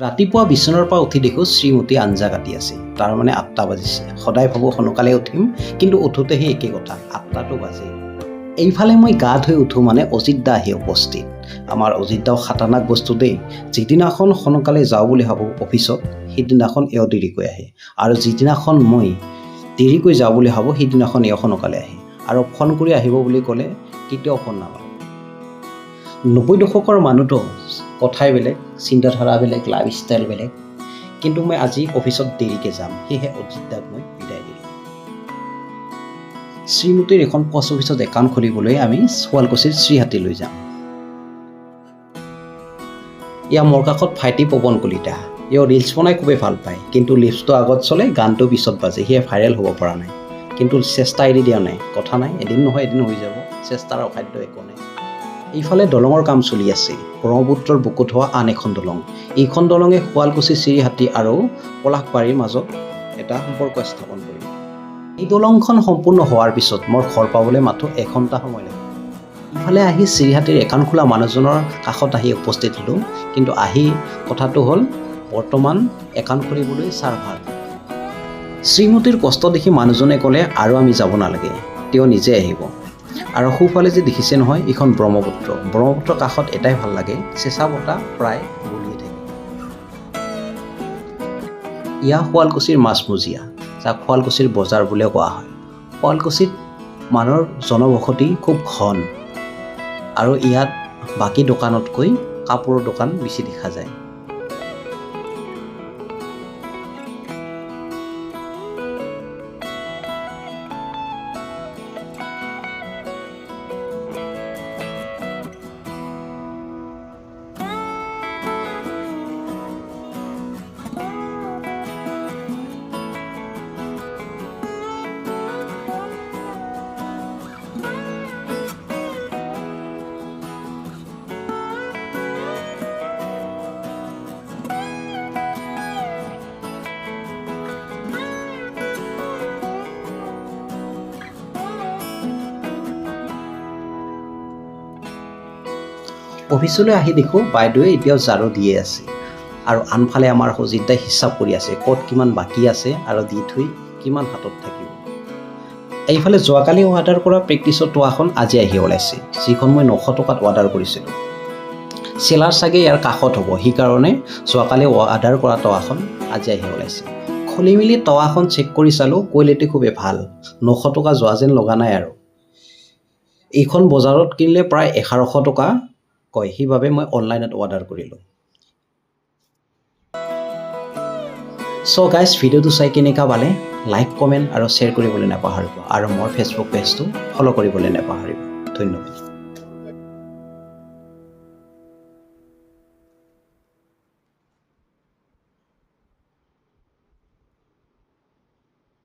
ৰাতিপুৱা বিচনাৰ পৰা উঠি দেখোঁ শ্ৰীমতী আঞ্জা কাটি আছে। তাৰ মানে 8টা বাজিছে। সদায় ভাবোঁ সোনকালে উঠিম, কিন্তু উঠোঁতে সেই একে কথা, 8টাতো বাজে। এইফালে মই গা ধুই উঠোঁ মানে অজিত দা আহি উপস্থিত। আমাৰ অজিত দাও খাতাৰনাক বস্তু দেই। যিদিনাখন সোনকালে যাওঁ বুলি ভাবোঁ অফিচত, সেইদিনাখন এওঁ দেৰিকৈ আহে। আৰু যিদিনাখন মই দেৰিকৈ যাওঁ বুলি ভাবোঁ, সেইদিনাখন এওঁ সোনকালে আহে। আৰু ফোন কৰি আহিব বুলি ক'লে কেতিয়াও ফোন নামাৰে। 90 দশকৰ মানুহটো কথাই বেলেগ, চিন্তাধাৰা বেলেগ, লাইফষ্টাইল বেলেগ। কিন্তু মই আজি অফিচত দেৰিকৈ যাম, সেয়েহে অজিত দাক মই বিদায় দিলোঁ। শ্ৰীমতীৰ এখন পোষ্ট অফিচত একাউণ্ট খুলিবলৈ আমি শুৱালকুছিৰ শ্ৰীহাটীলৈ যাম। এয়া মোৰ কাষত ভাইটি পৱন কলিতা। এওঁ ৰিলছ বনাই খুবেই ভাল পায়, কিন্তু লিপছটো আগত চলে, গানটো পিছত বাজে। সেয়ে ভাইৰেল হ'ব পৰা নাই, কিন্তু চেষ্টা এৰি দিয়া নাই। কথা নাই, এদিন নহয় এদিন হৈ যাব। চেষ্টাৰ অসাধ্য একো নাই। এইফালে দলঙৰ কাম চলি আছে। ব্ৰহ্মপুত্ৰৰ বুকুত হোৱা আন এখন দলং। এইখন দলঙে শুৱালকুছি, শ্ৰীহাটী আৰু পলাশবাৰীৰ মাজত এটা সম্পৰ্ক স্থাপন কৰিব। এই দলংখন সম্পূৰ্ণ হোৱাৰ পিছত মোৰ ঘৰ পাবলৈ মাত্ৰ 1 ঘণ্টা সময় লাগিব। ইফালে আহি শ্ৰীহাটীৰ একাউণ্ট খোলা মানুহজনৰ কাষত আহি উপস্থিত হ'লোঁ, কিন্তু আহি কথাটো হ'ল বৰ্তমান একাউণ্ট খুলিবলৈ চাৰ্ভাৰ। শ্ৰীমতীৰ কষ্ট দেখি মানুহজনে ক'লে আৰু আমি যাব নালাগে, তেওঁ নিজে আহিব। আৰু সোঁফালে যে দেখিছে নহয়, এইখন ব্ৰহ্মপুত্ৰ। ব্ৰহ্মপুত্ৰৰ কাষত এটাই ভাল লাগে, চেঁচা বতাহ প্ৰায় বলিয়ে থাকে। ইয়া শুৱালকুছিৰ মাছমজিয়া, যাক শুৱালকুছিৰ বজাৰ বুলিও কোৱা হয়। শুৱালকুছিত মানুহৰ জনবসতি খুব ঘন, আৰু ইয়াত বাকী দোকানতকৈ কাপোৰৰ দোকান বেছি দেখা যায়। অফিচলৈ আহি দেখোঁ বাইদেৱে এতিয়াও ঝাৰু দিয়ে আছে, আৰু আনফালে আমাৰ অজিত দাই হিচাপ কৰি আছে ক'ত কিমান বাকী আছে আৰু দি থৈ কিমান হাতত থাকিব। এইফালে যোৱাকালি অৰ্ডাৰ কৰা প্ৰেক্টিছৰ টাৱাখন আজি আহি ওলাইছে, যিখন মই 900 টকাত অৰ্ডাৰ কৰিছিলোঁ। চেলাৰ চাগে ইয়াৰ কাষত হ'ব, সেইকাৰণে যোৱাকালি অৰ্ডাৰ কৰা টাৱাখন আজি আহি ওলাইছে। খুলি মেলি টাৱাখন চেক কৰি চালোঁ, কোৱালিটি খুবেই ভাল। 900 টকা যোৱা যেন লগা নাই আৰু। এইখন বজাৰত কিনিলে প্ৰায় 1100 টকা কয়, সেইবাবে মই অনলাইনত অৰ্ডাৰ কৰিলোঁ। চ' গাইজ, ভিডিঅ'টো চাই কেনেকুৱা পালে লাইক, কমেণ্ট আৰু শ্বেয়াৰ কৰিবলৈ নাপাহৰিব, আৰু মোৰ ফেচবুক পেজটো ফ'ল' কৰিবলৈ নাপাহৰিব। ধন্যবাদ।